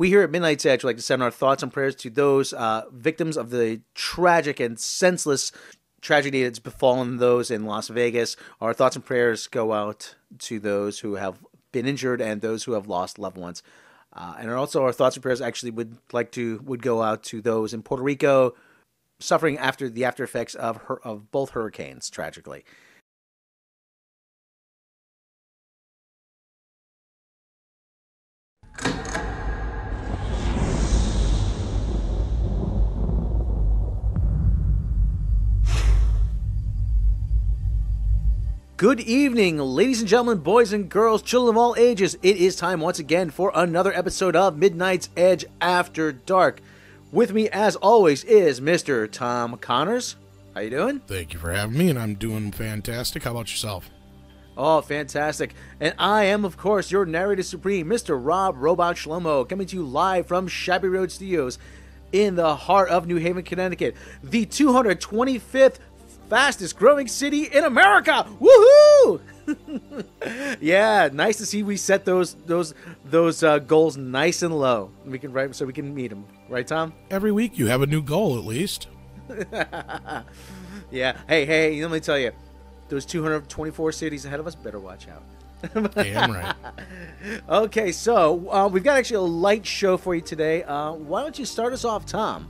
We here at Midnight's Edge would like to send our thoughts and prayers to those victims of the tragic and senseless tragedy that's befallen those in Las Vegas. Our thoughts and prayers go out to those who have been injured and those who have lost loved ones. And also our thoughts and prayers actually would go out to those in Puerto Rico suffering after the after effects of both hurricanes, tragically. Good evening, ladies and gentlemen, boys and girls, children of all ages. It is time once again for another episode of Midnight's Edge After Dark. With me, as always, is Mr. Tom Connors. How you doing? Thank you for having me, and I'm doing fantastic. How about yourself? Oh, fantastic. And I am, of course, your narrator supreme, Mr. Rob Robot Shlomo, coming to you live from Shabby Road Studios in the heart of New Haven, Connecticut, the 225th fastest growing city in America. Woohoo! Yeah, nice to see we set those goals nice and low. We can meet them, right, Tom? Every week you have a new goal, at least. Yeah. Hey, let me tell you, those 224 cities ahead of us better watch out. Damn right. Okay, so we've got actually a light show for you today. Why don't you start us off, Tom?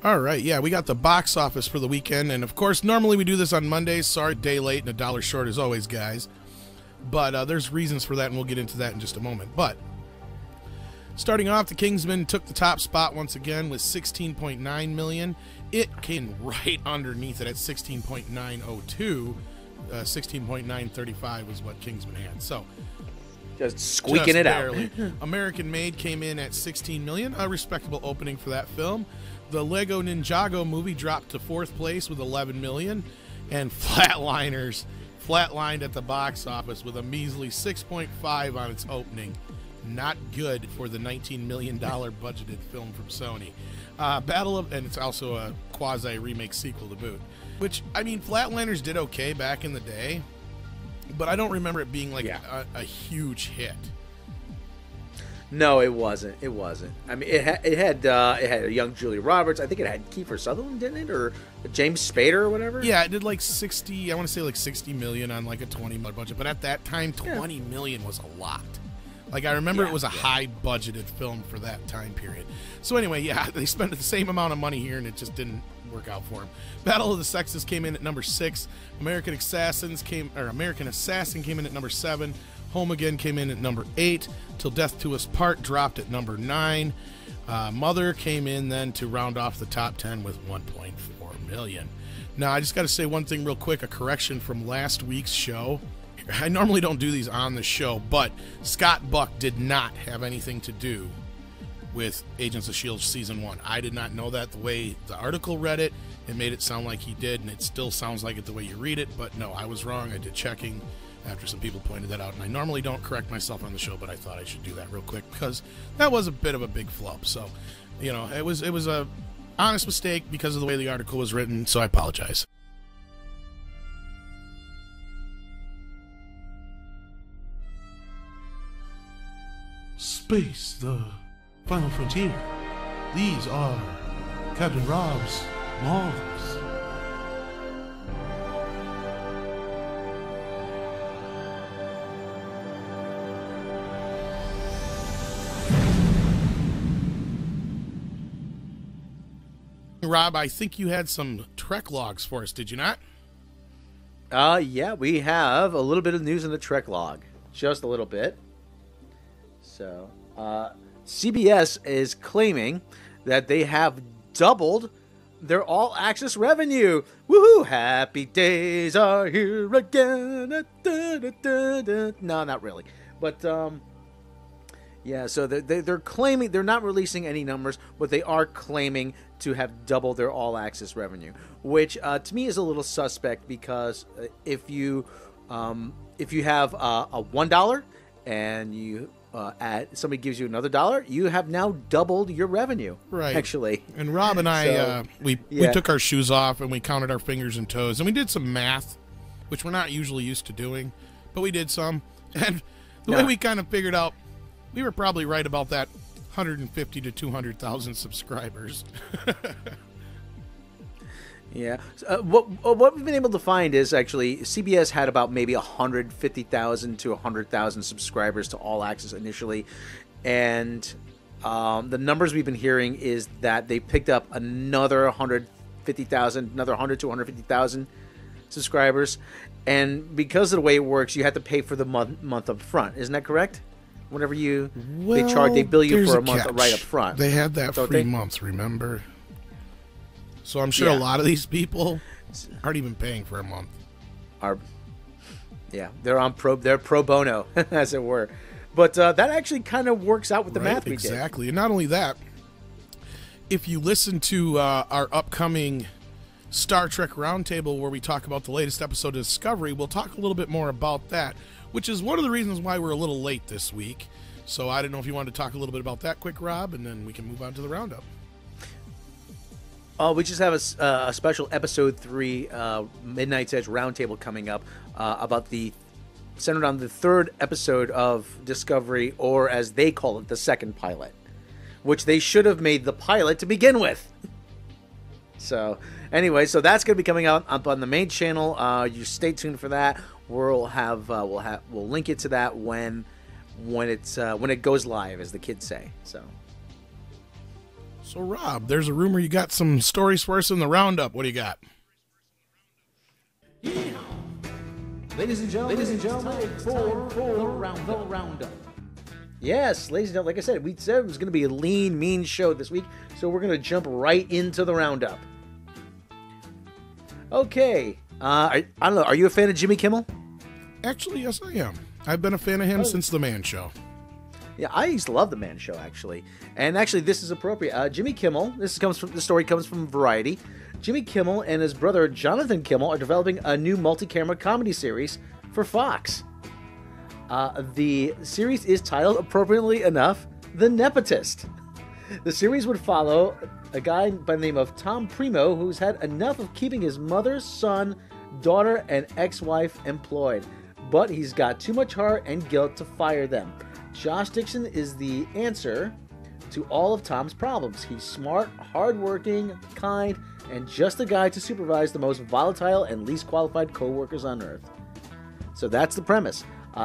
All right, yeah, we got the box office for the weekend, and of course, normally we do this on Mondays. Sorry, a day late and a dollar short as always, guys. But there's reasons for that, and we'll get into that in just a moment. But starting off, The Kingsman took the top spot once again with $16.9 million. It came right underneath it at 16.902. 16.935 was what Kingsman had. So just squeaking it out. American Made came in at $16 million, a respectable opening for that film. The Lego Ninjago movie dropped to fourth place with $11 million, and Flatliners flatlined at the box office with a measly 6.5 on its opening. Not good for the $19 million budgeted film from Sony. And it's also a quasi-remake sequel to boot. Which, I mean, Flatliners did okay back in the day, but I don't remember it being like a huge hit. No, it wasn't. I mean, it had a young Julia Roberts. I think it had Kiefer Sutherland, didn't it, or James Spader or whatever? Yeah, it did like 60. I want to say like 60 million on like a $20 million budget. But at that time, 20 million was a lot. Like I remember, it was a high budgeted film for that time period. So anyway, they spent the same amount of money here, and it just didn't work out for them. Battle of the Sexes came in at number 6. American Assassin came in at number 7. Home Again came in at number 8. Till Death Do Us Part dropped at number 9. Mother came in then to round off the top 10 with $1.4 million. Now, I just got to say one thing real quick, a correction from last week's show. I normally don't do these on the show, but Scott Buck did not have anything to do with Agents of S.H.I.E.L.D. Season 1. I did not know that. The way the article read it, it made it sound like he did, and it still sounds like it the way you read it, but no, I was wrong. I did checking after some people pointed that out, and I normally don't correct myself on the show, but I thought I should do that real quick because that was a bit of a big flub. So, it was a honest mistake because of the way the article was written, so I apologize. Space, the final frontier. These are Captain Robb's logs. Rob, I think you had some Trek logs for us, did you not? Yeah, we have a little bit of news in the Trek log. Just a little bit. So, CBS is claiming that they have doubled their all-access revenue. Woohoo! Happy days are here again. No, not really. But, yeah, so they're claiming, they're not releasing any numbers, but they are claiming to have doubled their all-access revenue, which to me is a little suspect because if you have a $1 and you somebody gives you another $1, you have now doubled your revenue. Right. Actually. And Rob and I, we took our shoes off and we counted our fingers and toes and we did some math, which we're not usually used to doing, but we did some. And the way we kind of figured out We were probably right about that 150 to 200,000 subscribers. Yeah. What we've been able to find is actually CBS had about maybe 150,000 to 100,000 subscribers to All Access initially, and the numbers we've been hearing is that they picked up another 150,000, another 100 to 150,000 subscribers, and because of the way it works, you have to pay for the month up front. Isn't that correct? Whenever they bill you for a month right up front. They had that free month, remember? So I'm sure a lot of these people aren't even paying for a month. They're pro bono, as it were. But that actually kind of works out with the math we did. Exactly. And not only that, if you listen to our upcoming Star Trek Roundtable where we talk about the latest episode of Discovery, we'll talk a little bit more about that, which is one of the reasons why we're a little late this week. So I don't know if you wanted to talk a little bit about that quick, Rob, and then we can move on to the roundup. We just have a special episode 3 Midnight's Edge Roundtable coming up about centered on the third episode of Discovery, or as they call it, the second pilot, which they should have made the pilot to begin with. So anyway, so that's going to be coming out up on the main channel. You stay tuned for that. We'll link it to that when it goes live, as the kids say. So, Rob, there's a rumor you got some stories for us in the roundup. What do you got? Yeah. Ladies and gentlemen, for the roundup. Yes, ladies and gentlemen, like I said, we said it was going to be a lean, mean show this week, so we're going to jump right into the roundup. Okay. I don't know, are you a fan of Jimmy Kimmel? Actually, yes, I am. I've been a fan of him since The Man Show. Yeah, I used to love The Man Show, actually. And actually, this is appropriate. Jimmy Kimmel, the story comes from Variety. Jimmy Kimmel and his brother Jonathan Kimmel are developing a new multi-camera comedy series for Fox. The series is titled, appropriately enough, The Nepotist. The series would follow a guy by the name of Tom Primo, who's had enough of keeping his mother, son, daughter, and ex-wife employed. But he's got too much heart and guilt to fire them. Josh Dixon is the answer to all of Tom's problems. He's smart, hardworking, kind, and just the guy to supervise the most volatile and least qualified co-workers on Earth. So that's the premise.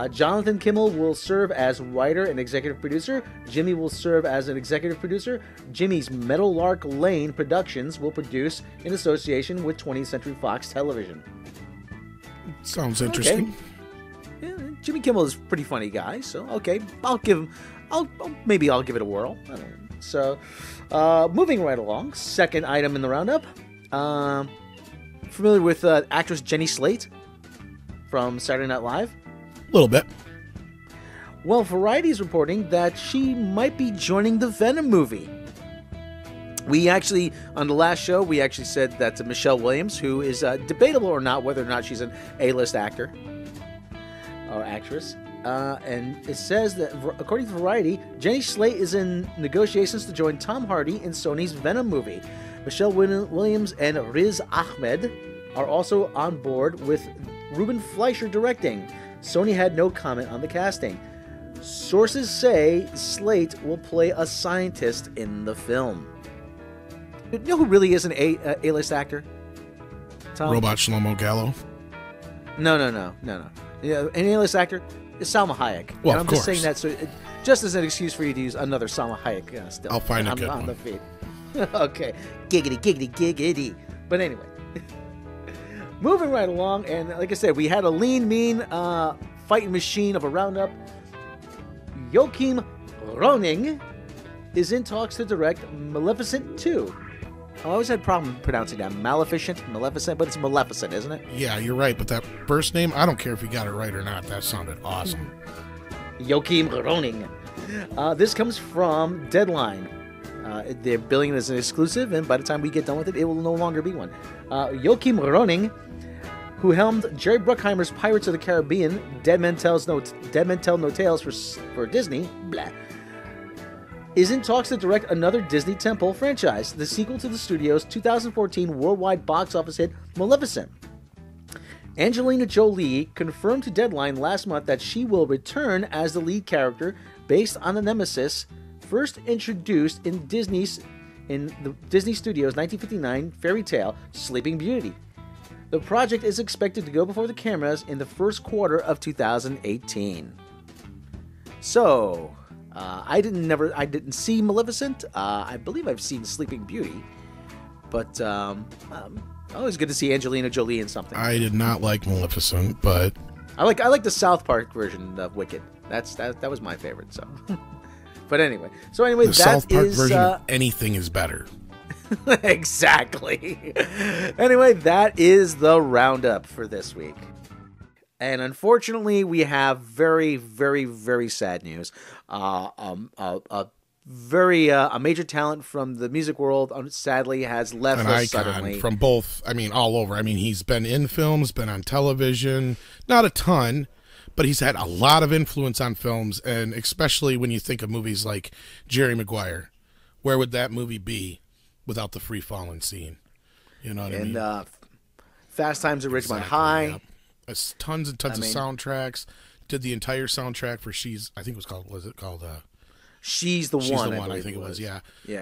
Jonathan Kimmel will serve as writer and executive producer. Jimmy will serve as an executive producer. Jimmy's Meadowlark Lane Productions will produce in association with 20th Century Fox Television. Sounds interesting. Okay. Yeah, Jimmy Kimmel is a pretty funny guy, so okay, I'll give it a whirl. I don't know. So, moving right along, second item in the roundup. Familiar with actress Jenny Slate from Saturday Night Live? A little bit. Well, Variety is reporting that she might be joining the Venom movie. We actually, on the last show, we actually said that Michelle Williams, who is debatable or not whether or not she's an A-list actor or actress, and it says that, according to Variety, Jenny Slate is in negotiations to join Tom Hardy in Sony's Venom movie. Michelle Williams and Riz Ahmed are also on board, with Ruben Fleischer directing. Sony had no comment on the casting. Sources say Slate will play a scientist in the film. You know who really is an A-list actor? Tom? Robot Shlomo Gallo? No. Yeah, an A-list actor is Salma Hayek. Well, and I'm of just course. saying that just as an excuse for you to use another Salma Hayek still. I'll find a good on one. the feed. Okay. Giggity. But anyway. Moving right along, and like I said, we had a lean, mean fighting machine of a roundup. Joachim Roning is in talks to direct Maleficent 2. I always had a problem pronouncing that. Maleficent, but it's Maleficent, isn't it? Yeah, you're right, but that first name, I don't care if you got it right or not. That sounded awesome. Joachim Roning. This comes from Deadline. They're billing it as an exclusive, and by the time we get done with it, it will no longer be one. Joachim Roning, who helmed Jerry Bruckheimer's Pirates of the Caribbean, Dead Men Tell No Tales for Disney, is in talks to direct another Disney Temple franchise, the sequel to the studio's 2014 worldwide box office hit, Maleficent. Angelina Jolie confirmed to Deadline last month that she will return as the lead character based on the Nemesis first introduced in the Disney Studios' 1959 fairy tale Sleeping Beauty. The project is expected to go before the cameras in the first quarter of 2018. So, I didn't see Maleficent. I believe I've seen Sleeping Beauty, but always good to see Angelina Jolie in something. I did not like Maleficent, but I like the South Park version of Wicked. That was my favorite. So, but anyway, the South Park version of anything is better. Exactly. Anyway, that is the roundup for this week. And unfortunately, we have very, very, very sad news. A major talent from the music world, sadly, has left us suddenly. From both, all over. He's been in films, been on television, not a ton, but he's had a lot of influence on films, and especially when you think of movies like Jerry Maguire. Where would that movie be without the free-falling scene? You know what I mean? And Fast Times at Ridgemont High. Yep. Tons and tons of soundtracks. Did the entire soundtrack for She's the One, I think it was. Yeah.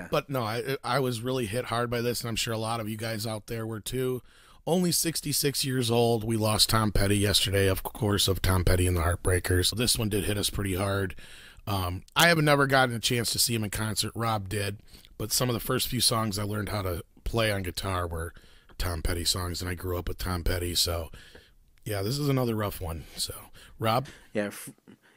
But no, I was really hit hard by this, and I'm sure a lot of you guys out there were too. Only 66 years old. We lost Tom Petty yesterday, of course, of Tom Petty and the Heartbreakers. This one did hit us pretty hard. I have never gotten a chance to see him in concert. Rob did, but some of the first few songs I learned how to play on guitar were Tom Petty songs, and I grew up with Tom Petty, so yeah, this is another rough one. So, Rob? Yeah,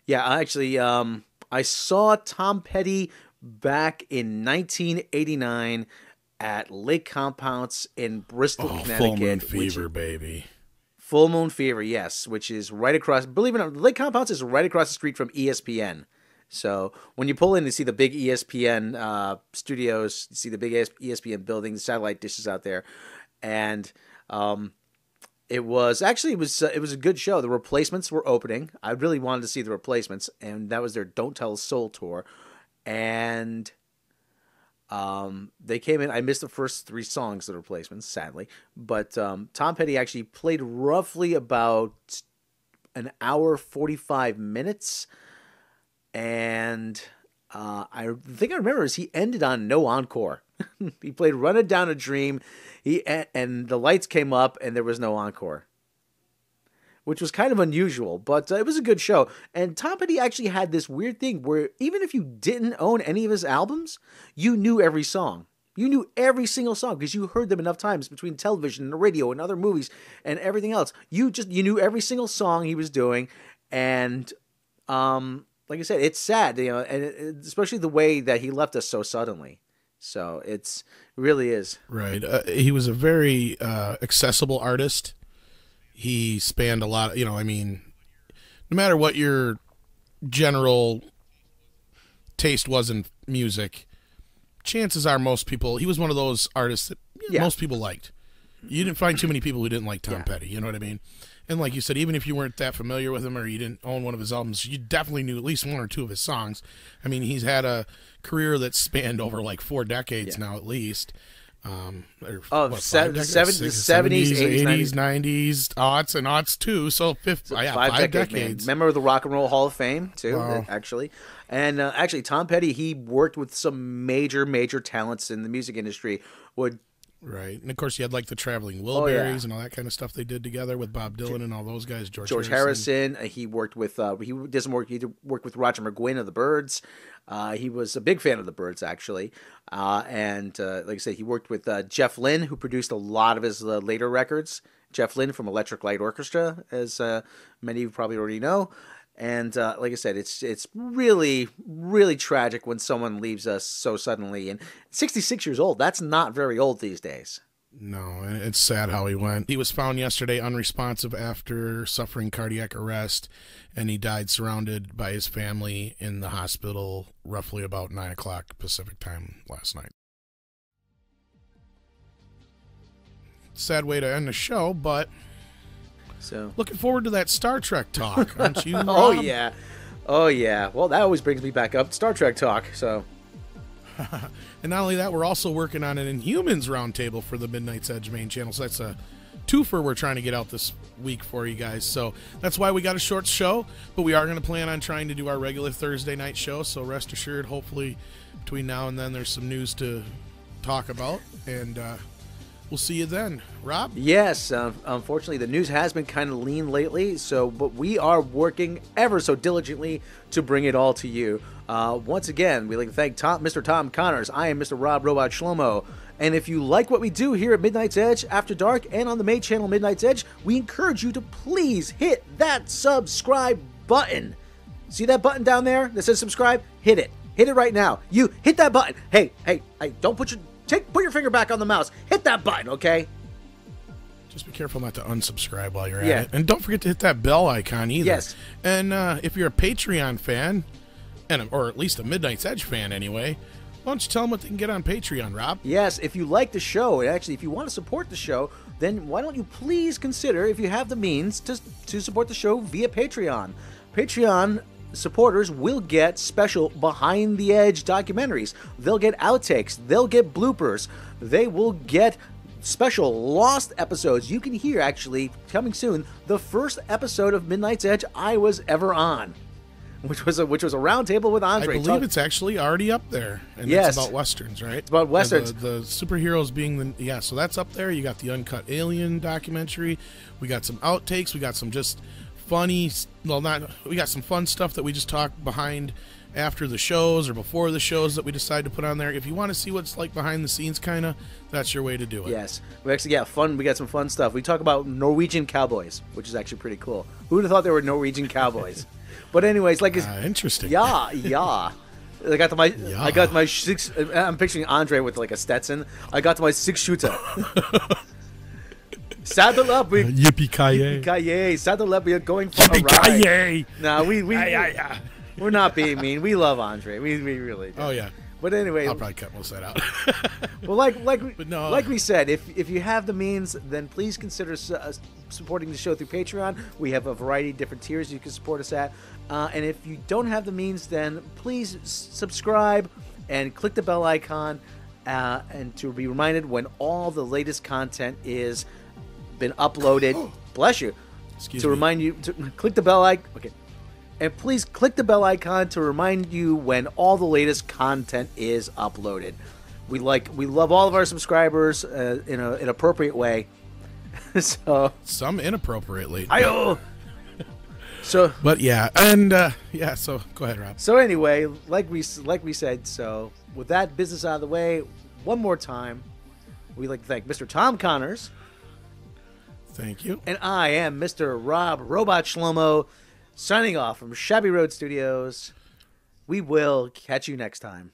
actually, I saw Tom Petty back in 1989 at Lake Compounce in Bristol, Connecticut. Full Moon Fever, baby. Full Moon Fever, yes, which is right across, believe it or not, Lake Compounce is right across the street from ESPN. So when you pull in to see the big ESPN studios, you see the big ESPN building, the satellite dishes out there, and it was a good show. The Replacements were opening. I really wanted to see the Replacements, and that was their Don't Tell a Soul tour. And they came in. I missed the first 3 songs of the Replacements, sadly. But Tom Petty actually played roughly about an hour 45 minutes, and the thing I remember is he ended on no encore. He played "Run It Down a Dream," and the lights came up, and there was no encore, which was kind of unusual, but it was a good show. And Tom Petty actually had this weird thing where even if you didn't own any of his albums, you knew every song. You knew every single song because you heard them enough times between television and the radio and other movies and everything else. You knew every single song he was doing, and like I said, it's sad, and especially the way that he left us so suddenly. So it really is. Right. He was a very accessible artist. He spanned a lot, no matter what your general taste was in music, chances are he was one of those artists that most people liked. You didn't find too many people who didn't like Tom Petty, you know what I mean? And like you said, even if you weren't that familiar with him or you didn't own one of his albums, you definitely knew at least 1 or 2 of his songs. He's had a career that spanned over like 4 decades now at least. The 70s, 80s, 90s, aughts, and aughts too. So 5 decades. Member of the Rock and Roll Hall of Fame too, actually. And actually, Tom Petty, he worked with some major, major talents in the music industry. Right, and of course you had like the Traveling Wilburys and all that kind of stuff they did together with Bob Dylan and all those guys. George Harrison. He worked with. He worked with Roger McGuinn of the Byrds. He was a big fan of the Byrds actually, and like I said, he worked with Jeff Lynne, who produced a lot of his later records. Jeff Lynne from Electric Light Orchestra, as many of you probably already know. And like I said, it's really, really tragic when someone leaves us so suddenly. And 66 years old, that's not very old these days. No, it's sad how he went. He was found yesterday unresponsive after suffering cardiac arrest, and he died surrounded by his family in the hospital roughly about 9 o'clock Pacific time last night. Sad way to end the show, but... So looking forward to that Star Trek talk, aren't you? Oh yeah. Well, that always brings me back up. Star Trek talk. So, and not only that, we're also working on an Inhumans roundtable for the Midnight's Edge main channel. So that's twofer we're trying to get out this week for you guys. So that's why we got a short show, but we are going to plan on trying to do our regular Thursday night show. So rest assured, hopefully between now and then there's some news to talk about, and we'll see you then. Rob? Yes, unfortunately the news has been kind of lean lately, but we are working ever so diligently to bring it all to you. Once again, we'd like to thank Mr. Tom Connors. I am Mr. Rob Robot Shlomo. And if you like what we do here at Midnight's Edge After Dark and on the main channel Midnight's Edge, we encourage you to please hit that subscribe button. See that button down there that says subscribe? Hit it. Hit it right now. You hit that button. Hey, don't put your finger back on the mouse. Hit that button, okay? Just be careful not to unsubscribe while you're at it. And don't forget to hit that bell icon either. Yes. And if you're a Patreon fan, or at least a Midnight's Edge fan anyway, why don't you tell them what they can get on Patreon, Rob? Yes, if you like the show, and actually if you want to support the show, then why don't you please consider, if you have the means, to support the show via Patreon. Patreon supporters will get special behind-the-edge documentaries. They'll get outtakes. They'll get bloopers. They will get special lost episodes. You can hear, actually, coming soon, the first episode of Midnight's Edge I was ever on, which was a roundtable with Andre. I believe it's actually already up there. And yes. It's about Westerns, right? It's about Westerns. The superheroes being so that's up there. You got the Uncut Alien documentary. We got some outtakes. We got some just funny, we got some fun stuff that we just talk behind after the shows or before the shows that we decide to put on there. If you want to see what's like behind the scenes, kind of, that's your way to do it. Yes. We actually fun. We got some fun stuff. We talk about Norwegian cowboys, which is actually pretty cool. Who would have thought there were Norwegian cowboys? But anyways, interesting. Yeah. I got my six. I'm picturing Andre with like a Stetson. I got to my 6-shooter. Saddle up, yippee-ki-yay. Saddle up, we are going for a ride. No, we're not being mean. We love Andre. We really do. Oh yeah. But anyway, I'll probably cut most of that out. Well, like we said, if you have the means, then please consider supporting the show through Patreon. We have a variety of different tiers you can support us at. And if you don't have the means, then please subscribe and click the bell icon, and to be reminded when all the latest content is been uploaded. Bless you. Excuse me. Remind you to click the bell icon. Okay. And please click the bell icon to remind you when all the latest content is uploaded. We love all of our subscribers in an appropriate way. So some inappropriately. So, but yeah, and so go ahead, Rob. So anyway, like we said, so with that business out of the way, one more time, we'd like to thank Mr. Tom Connors. Thank you. And I am Mr. Rob Robot Shlomo, signing off from Shabby Road Studios. We will catch you next time.